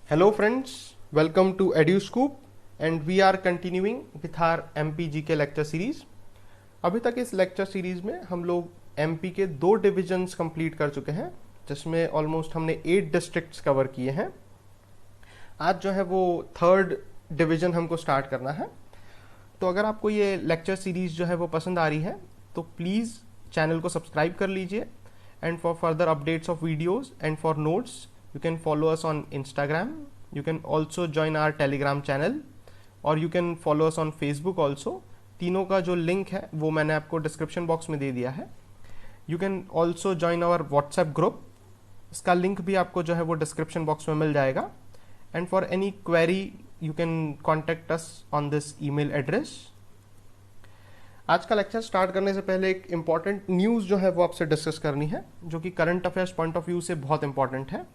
Hello friends, welcome to EduScoop and we are continuing with our MP के lecture series. अभी तक इस lecture series में हम लोग MP के 2 डिविजन्स कंप्लीट कर चुके हैं, जिसमें ऑलमोस्ट हमने 8 डिस्ट्रिक्ट्स कवर किए हैं। आज जो है वो 3rd डिवीजन हमको स्टार्ट करना है। तो अगर आपको ये लेक्चर सीरीज जो है वो पसंद आ रही है तो प्लीज़ चैनल को सब्सक्राइब कर लीजिए, and for further updates of videos and for notes you can follow us on Instagram. You can also join our Telegram channel और you can follow us on Facebook also. तीनों का जो link है वो मैंने आपको डिस्क्रिप्शन बॉक्स में दे दिया है। You can also join our WhatsApp group. इसका लिंक भी आपको जो है वो डिस्क्रिप्शन बॉक्स में मिल जाएगा। And for any query you can contact us on this email address. आज का लेक्चर स्टार्ट करने से पहले एक इम्पॉर्टेंट न्यूज़ जो है वो आपसे डिस्कस करनी है, जो कि current affairs point of view से बहुत इंपॉर्टेंट है।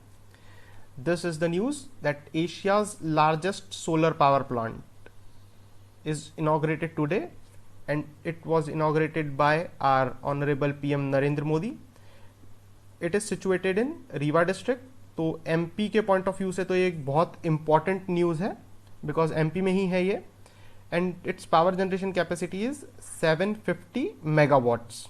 This is the news that Asia's largest solar power plant is inaugurated today, and it was inaugurated by our Honorable PM Narendra Modi. It is situated in Rewa district. तो MP के point of view से तो ये एक बहुत important news है, because MP में ही है ये, and it's power generation capacity is 750 megawatts.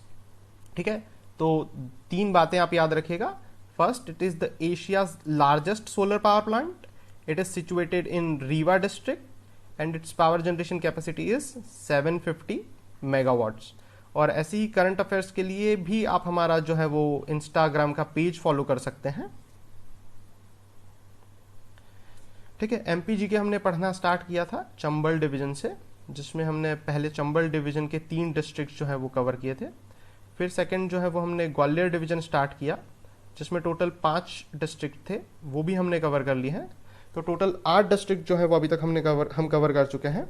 ठीक है, तो 3 बातें आप याद रखिएगा। First, it is the Asia's largest solar power plant. It is situated in Rewa district and its power generation capacity is 750 megawatts. और ऐसे ही करंट अफेयर्स के लिए भी आप हमारा जो है वो इंस्टाग्राम का पेज फॉलो कर सकते हैं। ठीक है, एमपीजी के हमने पढ़ना स्टार्ट किया था चंबल डिवीजन से, जिसमें हमने पहले चंबल डिवीजन के 3 डिस्ट्रिक्ट जो है वो कवर किए थे। फिर सेकंड जो है वो हमने ग्वालियर डिवीजन स्टार्ट किया, जिसमें टोटल 5 डिस्ट्रिक्ट थे, वो भी हमने कवर कर लिए हैं। तो टोटल 8 डिस्ट्रिक्ट जो है वो अभी तक हम कवर कर चुके हैं।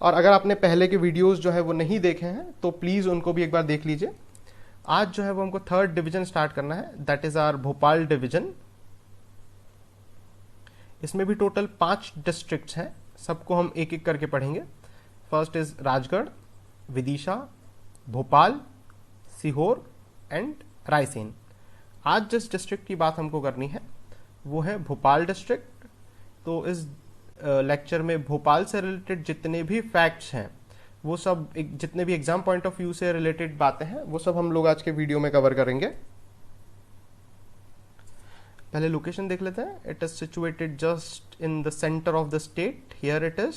और अगर आपने पहले के वीडियोस जो है वो नहीं देखे हैं तो प्लीज़ उनको भी एक बार देख लीजिए। आज जो है वो हमको 3rd डिवीजन स्टार्ट करना है, that is our Bhopal division. इसमें भी टोटल 5 डिस्ट्रिक्ट्स हैं, सबको हम एक एक करके पढ़ेंगे। First is Rajgarh, Vidisha, Bhopal, Sehore and Raisen. आज जिस डिस्ट्रिक्ट की बात हमको करनी है वो है भोपाल डिस्ट्रिक्ट। तो इस लेक्चर में भोपाल से रिलेटेड जितने भी फैक्ट्स हैं वो सब, जितने भी एग्जाम पॉइंट ऑफ व्यू से रिलेटेड बातें हैं वो सब हम लोग आज के वीडियो में कवर करेंगे। पहले लोकेशन देख लेते हैं। It is situated just in the centre of the state, here it is.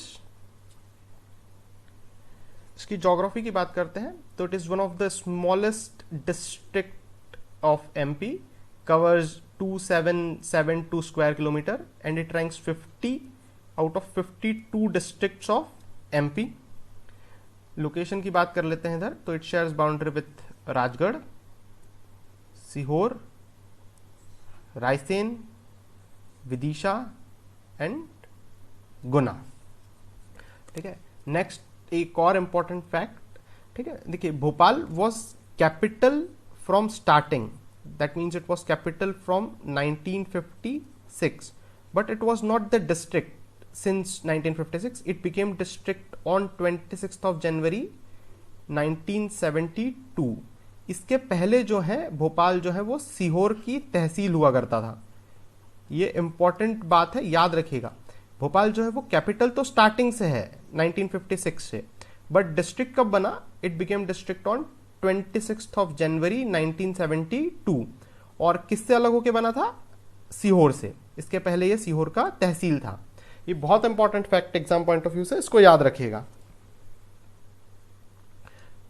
इसकी ज्योग्राफी की बात करते हैं तो it is one of the smallest district of MP, covers 2772 square kilometer and it ranks 50 out of 52 districts of MP. Location की बात कर लेते हैं इधर, तो it shares boundary with Rajgarh, Sehore, Raisen, Vidisha and Guna. ठीक है, नेक्स्ट एक और इंपॉर्टेंट फैक्ट। ठीक है, देखिए Bhopal was capital from starting, that means it was capital from 1956, but it was not the district since 1956. It became district on 26th of January 1972. इसके पहले जो है भोपाल जो है वो सीहोर की तहसील हुआ करता था। ये इंपॉर्टेंट बात है, याद रखिएगा। भोपाल जो है वो कैपिटल तो स्टार्टिंग से है 1956 से, बट डिस्ट्रिक्ट कब बना? It became district on 26th of January 1972। और किससे अलग होके बना था? सीहोर से। इसके पहले ये सीहोर का तहसील था। ये बहुत important fact exam point of view से, इसको याद रखिएगा।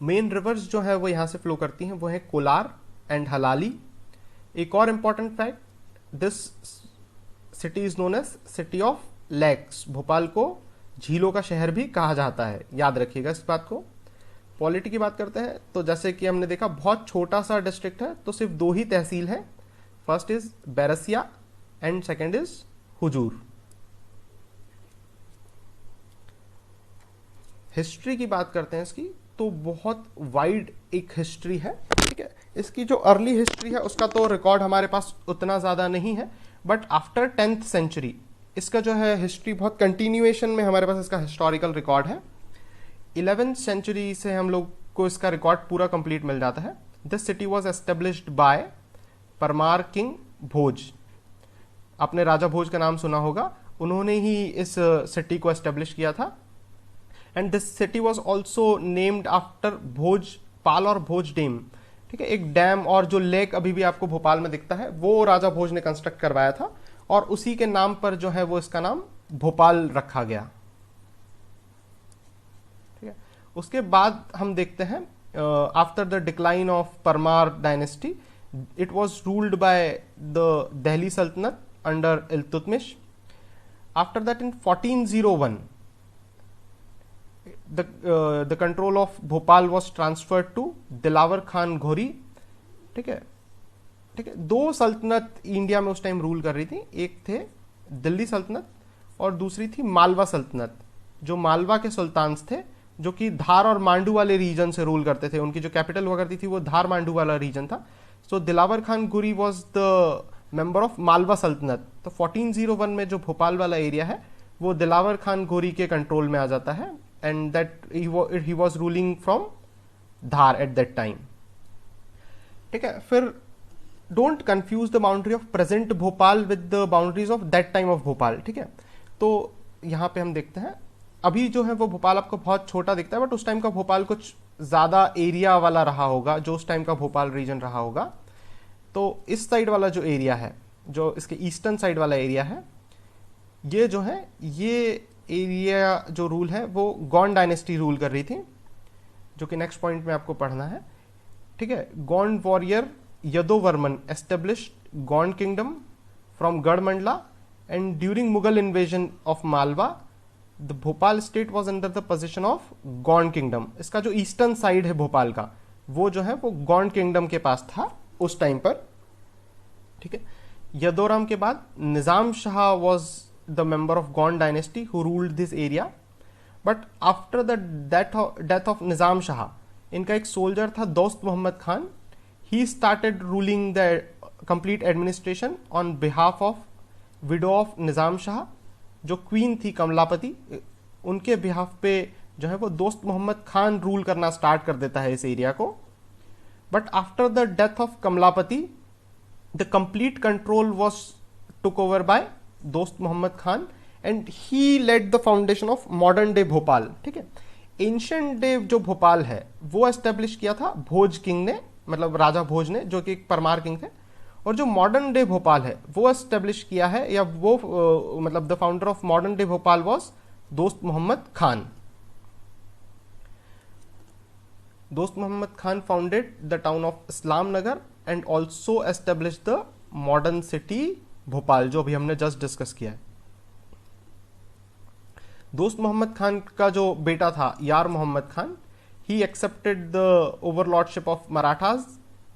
मेन रिवर्स जो है वो यहां से फ्लो करती हैं, वो है कोलार एंड हलाली। एक और important fact, this city is known as city of lakes. Bhopal को झीलों का शहर भी कहा जाता है, याद रखिएगा इस बात को। पॉलिटी की बात करते हैं तो जैसे कि हमने देखा बहुत छोटा सा डिस्ट्रिक्ट है, तो सिर्फ 2 ही तहसील है। First is Berasia and second is Hazur. History की बात करते हैं इसकी, तो बहुत वाइड एक हिस्ट्री है। ठीक है, इसकी जो अर्ली हिस्ट्री है उसका तो रिकॉर्ड हमारे पास उतना ज़्यादा नहीं है, बट आफ्टर 10th सेंचुरी इसका जो है हिस्ट्री बहुत कंटिन्यूएशन में हमारे पास इसका हिस्टोरिकल रिकॉर्ड है। 11th सेंचुरी से हम लोग को इसका रिकॉर्ड पूरा कंप्लीट मिल जाता है। This city was established by Parmar king Bhoj. आपने राजा भोज का नाम सुना होगा, उन्होंने ही इस सिटी को एस्टेब्लिश किया था। And this city was also named after Bhojpal और भोज डैम। ठीक है, एक डैम और जो लेक अभी भी आपको भोपाल में दिखता है वो राजा भोज ने कंस्ट्रक्ट करवाया था, और उसी के नाम पर जो है वो इसका नाम भोपाल रखा गया। ठीक है, उसके बाद हम देखते हैं after the decline of Parmar dynasty, it was ruled by the Delhi Sultanate under Iltutmish. After that in 1401 the control of Bhopal was transferred to Dilawar Khan Ghori. ठीक है, ठीक है, दो सल्तनत इंडिया में उस टाइम रूल कर रही थी, एक थे दिल्ली सल्तनत और दूसरी थी मालवा सल्तनत। जो मालवा के सुल्तान थे, जो कि धार और मांडू वाले रीजन से रूल करते थे, उनकी जो कैपिटल हुआ करती थी वो धार मांडू वाला रीजन था। सो दिलावर खान घोरी was the member of Malwa सल्तनत। तो 1401 में जो भोपाल वाला एरिया है वो दिलावर खान घोरी के कंट्रोल में आ जाता है, and that he was ruling from Dhar at that time। ठीक है, फिर don't confuse the boundary of present Bhopal with the boundaries of that time of Bhopal. ठीक है, तो यहाँ पे हम देखते हैं अभी जो है वो भोपाल आपको बहुत छोटा दिखता है, बट उस टाइम का भोपाल कुछ ज़्यादा एरिया वाला रहा होगा, जो उस टाइम का भोपाल रीजन रहा होगा। तो इस साइड वाला जो एरिया है, जो इसके ईस्टर्न साइड वाला एरिया है, ये जो है ये एरिया जो रूल है वो गौंड डायनेस्टी रूल कर रही थी, जो कि नेक्स्ट पॉइंट में आपको पढ़ना है। ठीक है, Gond warrior Yadovarman established Gond kingdom from Garha Mandla, and during Mughal invasion of Malwa the Bhopal state was under the position of Gond kingdom. इसका जो ईस्टर्न साइड है भोपाल का, वो जो है वो गौंड किंगडम के पास था उस टाइम पर। ठीक है, यदोराम के बाद Nizam Shah was the member of Gond dynasty who ruled this area, but after the death of Nizam Shah, इनका एक सोल्जर था दोस्त Mohammad Khan. he started ruling the complete administration on behalf of widow of निजाम शाह, जो क्वीन थी कमलापति, उनके बिहाफ पे जो है वो दोस्त मोहम्मद खान रूल करना स्टार्ट कर देता है इस एरिया को। But after the death of Kamlapati the complete control was took over by Dost Mohammad Khan, and he led the foundation of modern day Bhopal. ठीक है, एंशिएंट डे जो भोपाल है वो एस्टेब्लिश किया था भोज किंग ने, मतलब राजा भोज ने, जो कि एक परमार किंग थे। और जो मॉडर्न डे भोपाल है वो एस्टेब्लिश किया है, या वो मतलब the founder of modern day Bhopal was Dost Mohammad Khan. Dost Mohammad Khan founded the town of Islamnagar and also establish the modern city Bhopal, जो अभी हमने जस्ट डिस्कस किया है। दोस्त मोहम्मद खान का जो बेटा था Yar Mohammad Khan, he accepted the overlordship of Marathas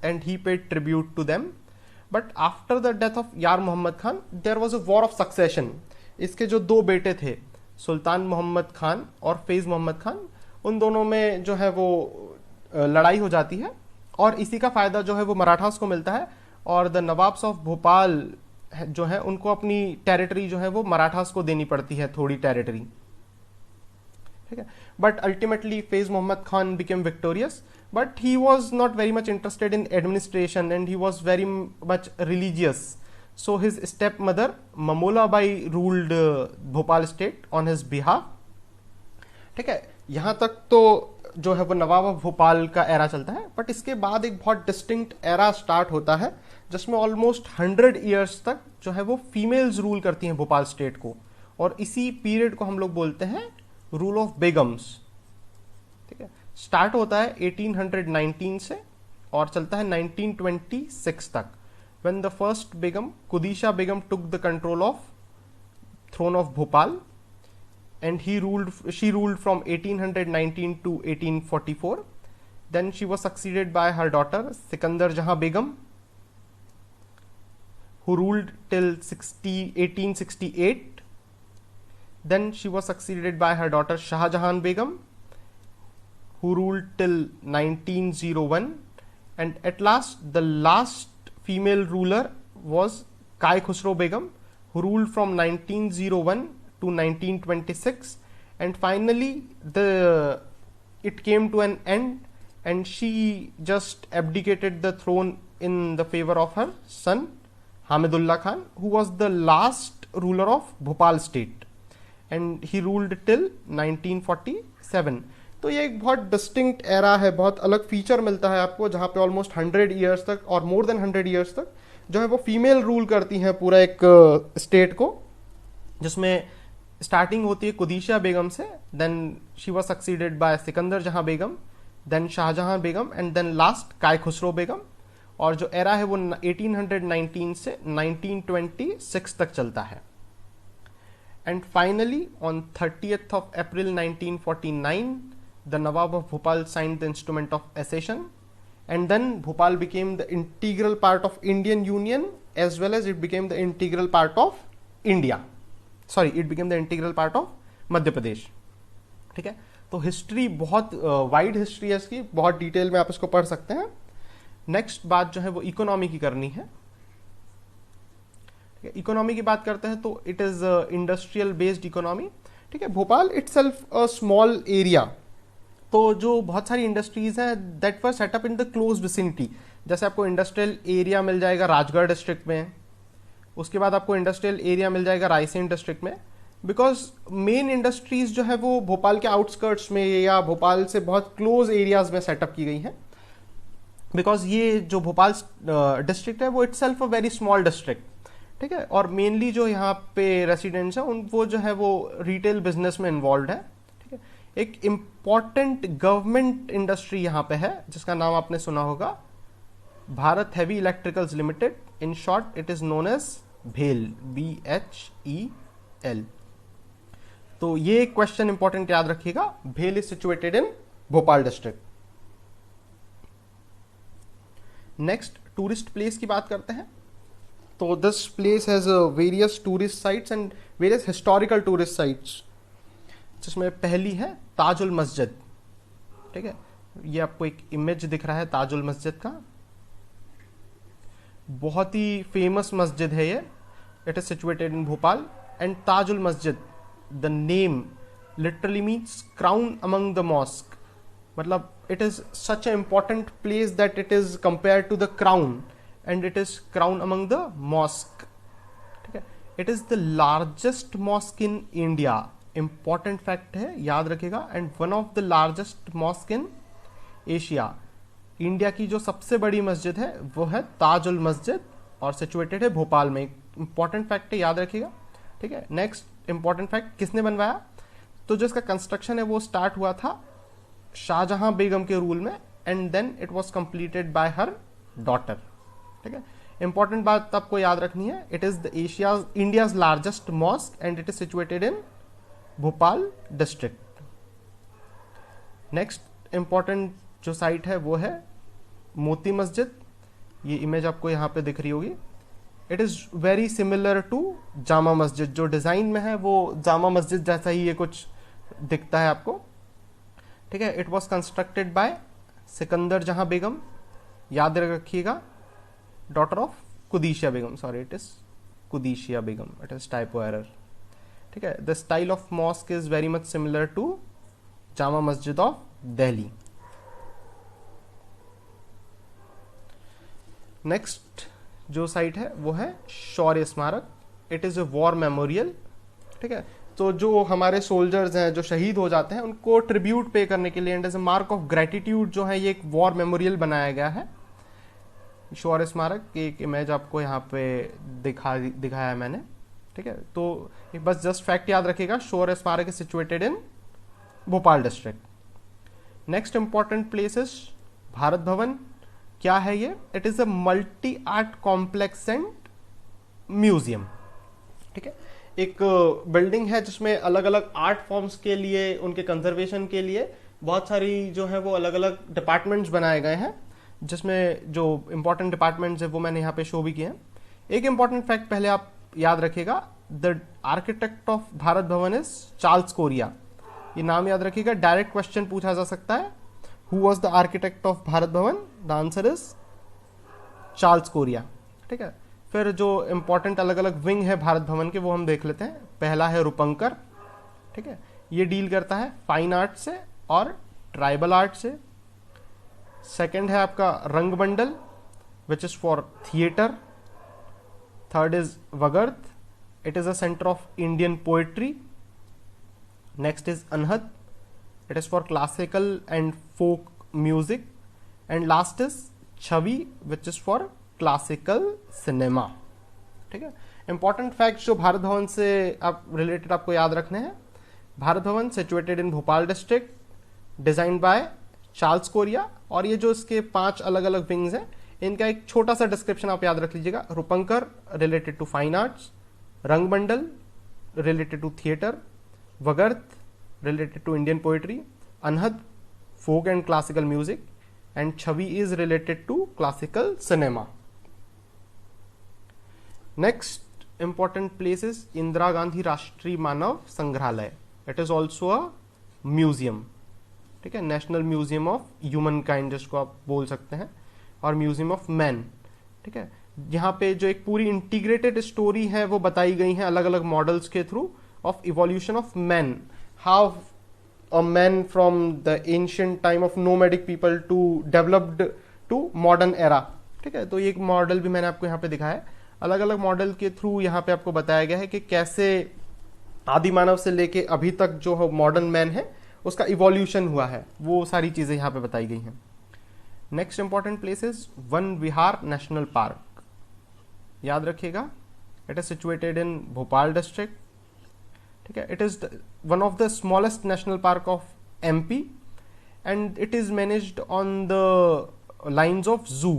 and he paid tribute to them. But after the death of Yar Mohammad Khan there was a war of succession. इसके जो दो बेटे थे सुल्तान मोहम्मद खान और फैज मोहम्मद खान, उन दोनों में जो है वो लड़ाई हो जाती है, और इसी का फायदा जो है वो मराठास को मिलता है, और द नवाब्स ऑफ भोपाल जो है उनको अपनी टेरिटरी जो है वो मराठास को देनी पड़ती है, थोड़ी टेरिटरी। ठीक है, but ultimately Faiz Mohammad Khan became victorious, but he was not very much interested in administration and he was very much religious. So his step mother Mamola Bai ruled Bhopal state on his behalf. ठीक है, यहां तक तो जो है वो नवाब ऑफ भोपाल का एरा चलता है, बट इसके बाद एक बहुत डिस्टिंक्ट एरा स्टार्ट होता है जिसमें ऑलमोस्ट 100 ईयर्स तक जो है वो फीमेल्स रूल करती हैं भोपाल स्टेट को, और इसी पीरियड को हम लोग बोलते हैं रूल ऑफ बेगम्स। ठीक है, स्टार्ट होता है 1819 से और चलता है 1926 तक, when the first Begum Qudsia Begum took the control of throne of Bhopal, and she ruled from 1819 to 1844. Then she was succeeded by her daughter Sikandar Jahan Begum, who ruled till 1868. Then she was succeeded by her daughter Shah Jahan Begum, who ruled till 1901. And at last, the last female ruler was Kai Khusro Begum, who ruled from 1901 to 1926, and finally it came to an end, and she just abdicated the throne in the favor of her son Hamidullah Khan, who was the last ruler of Bhopal state and he ruled till 1947। तो ये एक बहुत distinct era है, बहुत अलग feature मिलता है आपको, जहाँ पे ऑलमोस्ट 100 ईयर्स तक और मोर देन 100 ईयर्स तक जो है वो फीमेल रूल करती हैं पूरा एक स्टेट को, जिसमें स्टार्टिंग होती है कुदीशिया बेगम से, then she was succeeded by Sikandar Jahan Begum, then Shahjahan Begum and then last Kai Khusro बेगम। और जो एरा है वो 1819 से 1926 तक चलता है। And finally on 30th of April 1949 the Nawab of Bhopal signed the instrument of accession, and then Bhopal became the integral part of Indian Union as well as it became the integral part of India. Sorry, it became the integral part of Madhya Pradesh. ठीक है, तो history बहुत wide history है इसकी, बहुत detail में आप इसको पढ़ सकते हैं। नेक्स्ट बात जो है वो इकोनॉमी की करनी है। ठीक है, इकोनॉमी की बात करते हैं तो it is industrial based economy. ठीक है, Bhopal itself a small area, तो जो बहुत सारी इंडस्ट्रीज हैं that were set up in the close vicinity. जैसे आपको इंडस्ट्रियल एरिया मिल जाएगा राजगढ़ डिस्ट्रिक्ट में, उसके बाद आपको इंडस्ट्रियल एरिया मिल जाएगा रायसेन डिस्ट्रिक्ट में, बिकॉज मेन इंडस्ट्रीज जो है वो भोपाल के आउटस्कर्ट्स में या भोपाल से बहुत क्लोज एरियाज में सेटअप की गई हैं। बिकॉज ये जो भोपाल डिस्ट्रिक्ट है वो itself a very small district. ठीक है, और मेनली जो यहाँ पे रेसिडेंट्स हैं उन वो जो है वो रिटेल बिजनेस में इन्वॉल्व है। ठीक है, एक इम्पॉर्टेंट गवर्नमेंट इंडस्ट्री यहाँ पे है जिसका नाम आपने सुना होगा, Bharat heavy electricals limited, in short it is known as भेल, BHEL। तो ये क्वेश्चन इंपॉर्टेंट याद रखिएगा, भेल is situated in Bhopal district. Next tourist place की बात करते हैं। तो this place has various tourist sites and various historical tourist sites, जिसमें पहली है ताजुल मस्जिद। ठीक है, ये आपको एक इमेज दिख रहा है ताजुल मस्जिद का, बहुत ही फेमस मस्जिद है ये। It is situated in Bhopal and Tajul Masjid the name literally means crown among the mosque, मतलब it is such an important place that it is compared to the crown and it is crown among the mosque. ठीक है, it is the largest mosque in India, important fact है याद रखिएगा, and one of the largest mosque in Asia। India की जो सबसे बड़ी मस्जिद है वो है ताजुल मस्जिद और सिचुएटेड है भोपाल में। इंपॉर्टेंट फैक्ट है, याद रखिएगा। ठीक है, नेक्स्ट इंपॉर्टेंट फैक्ट, किसने बनवाया? तो जो इसका कंस्ट्रक्शन है वो स्टार्ट हुआ था शाहजहां बेगम के रूल में and then it was completed by her daughter. ठीक है, इंपॉर्टेंट बात आपको याद रखनी है, it is the India's largest mosque and it is situated in Bhopal district. Next important जो साइट है वो है मोती मस्जिद। ये इमेज आपको यहाँ पे दिख रही होगी। It is very similar to Jama Masjid, जो डिजाइन में है वो जामा मस्जिद जैसा ही ये कुछ दिखता है आपको। ठीक है, it was constructed by Sikandar Jahan Begum, याद रखिएगा, daughter of Qudsia Begum, sorry it is Qudsia Begum, it is typo error. ठीक है, the style of mosque is very much similar to Jama Masjid of Delhi. Next जो साइट है वो है Shaurya Smarak, it is a war memorial. ठीक है, तो जो हमारे सोल्जर्स हैं जो शहीद हो जाते हैं उनको ट्रिब्यूट पे करने के लिए and as a mark of gratitude जो है ये एक वॉर मेमोरियल बनाया गया है। शौर्य स्मारक की एक इमेज आपको यहाँ पे दिखाया है मैंने। ठीक है, तो एक बस जस्ट फैक्ट याद रखिएगा, शौर्य स्मारक is situated in Bhopal district. Next important places, Bharat Bhavan क्या है ये? It is a multi art complex and museum. ठीक है, एक बिल्डिंग है जिसमें अलग अलग आर्ट फॉर्म्स के लिए, उनके कंजर्वेशन के लिए बहुत सारी जो है वो अलग अलग डिपार्टमेंट्स बनाए गए हैं, जिसमें जो इंपॉर्टेंट डिपार्टमेंट्स है वो मैंने यहाँ पे शो भी किए हैं। एक इंपॉर्टेंट फैक्ट पहले आप याद रखिएगा, द आर्किटेक्ट ऑफ भारत भवन इज चार्ल्स कोरिया। ये नाम याद रखिएगा, डायरेक्ट क्वेश्चन पूछा जा सकता है, who was the architect of Bharat Bhavan? The answer is Charles Correa. ठीक है, फिर जो इंपॉर्टेंट अलग अलग विंग है भारत भवन के वो हम देख लेते हैं। पहला है रूपंकर। ठीक है, ये डील करता है फाइन आर्ट से और ट्राइबल आर्ट से। सेकंड है आपका Rangmandal which is for theatre. Third is Vagarth, it is a centre of Indian poetry. Next is Anhad, it is for classical and folk music. And last is Chhavi which is for classical cinema. ठीक है. Important fact जो भारत भवन से आप related आपको याद रखने हैं. Bharat Bhavan situated in Bhopal district, design by Charles Korea. और ये जो इसके 5 अलग अलग विंग्स हैं, इनका एक छोटा सा डिस्क्रिप्शन आप याद रख लीजिएगा. Roopankar related to fine arts, Rangmandal related to theatre, Vagarth related to Indian poetry, Anhad folk and classical music, and Chhavi is related to classical cinema. Next important place is Indira Gandhi Rashtriya Manav Sangrahalaya. It is also a museum. ठीक है. National museum of humankind जिसको आप बोल सकते हैं, और museum of man. ठीक है. यहाँ पे जो एक पूरी इंटीग्रेटेड स्टोरी है वो बताई गई है अलग अलग मॉडल्स के through of evolution of man. How a man from the ancient time of nomadic people to developed to modern era. ठीक है. तो ये एक मॉडल भी मैंने आपको यहाँ पे दिखाया है. अलग अलग मॉडल के थ्रू यहाँ पे आपको बताया गया है कि कैसे आदि मानव से लेके अभी तक जो मॉडर्न मैन है उसका इवोल्यूशन हुआ है. वो सारी चीजें यहाँ पे बताई गई हैं. Next important place is one Vihar national park. याद रखिएगा, it is situated in Bhopal district. ठीक है. It is one of the smallest national park of MP and it is managed on the lines of जू.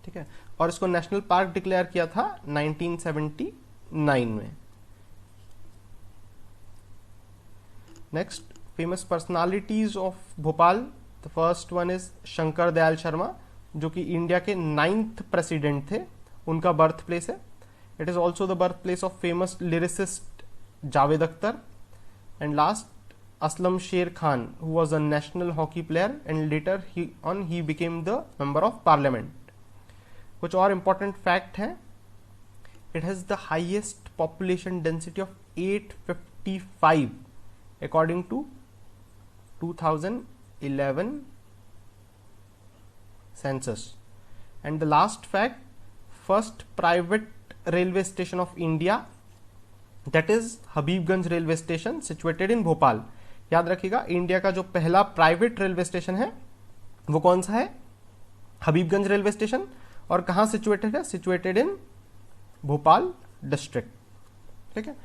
ठीक है. और इसको national park declare किया था 1979 में. Next, famous personalities of Bhopal. The first one is Shankar Dayal Sharma, जो कि इंडिया के 9th प्रेसिडेंट थे. उनका बर्थ प्लेस है. It is also the birth place of famous lyricist Javed Akhtar. And last, Aslam Sher Khan, who was a national hockey player and later he became the member of parliament. कुछ और important fact है. It has the highest population density of 855 according to 2011 census. And the last fact, first private railway station of India, that is Habibganj railway station, situated in Bhopal. याद रखिएगा, India का जो पहला private railway station है वो कौन सा है? Habibganj railway station. और कहाँ सिचुएटेड है? Situated in Bhopal district. ठीक है.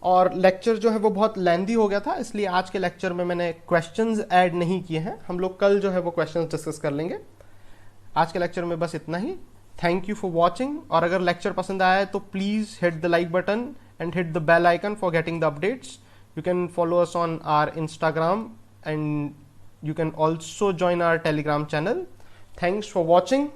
और लेक्चर जो है वो बहुत लेंदी हो गया था, इसलिए आज के लेक्चर में मैंने क्वेश्चंस ऐड नहीं किए हैं. हम लोग कल जो है वो क्वेश्चंस डिस्कस कर लेंगे. आज के लेक्चर में बस इतना ही. Thank you for watching. और अगर लेक्चर पसंद आया है तो please hit the like button and hit the bell icon for getting the updates. You can follow us on our Instagram and you can also join our Telegram channel. Thanks for watching.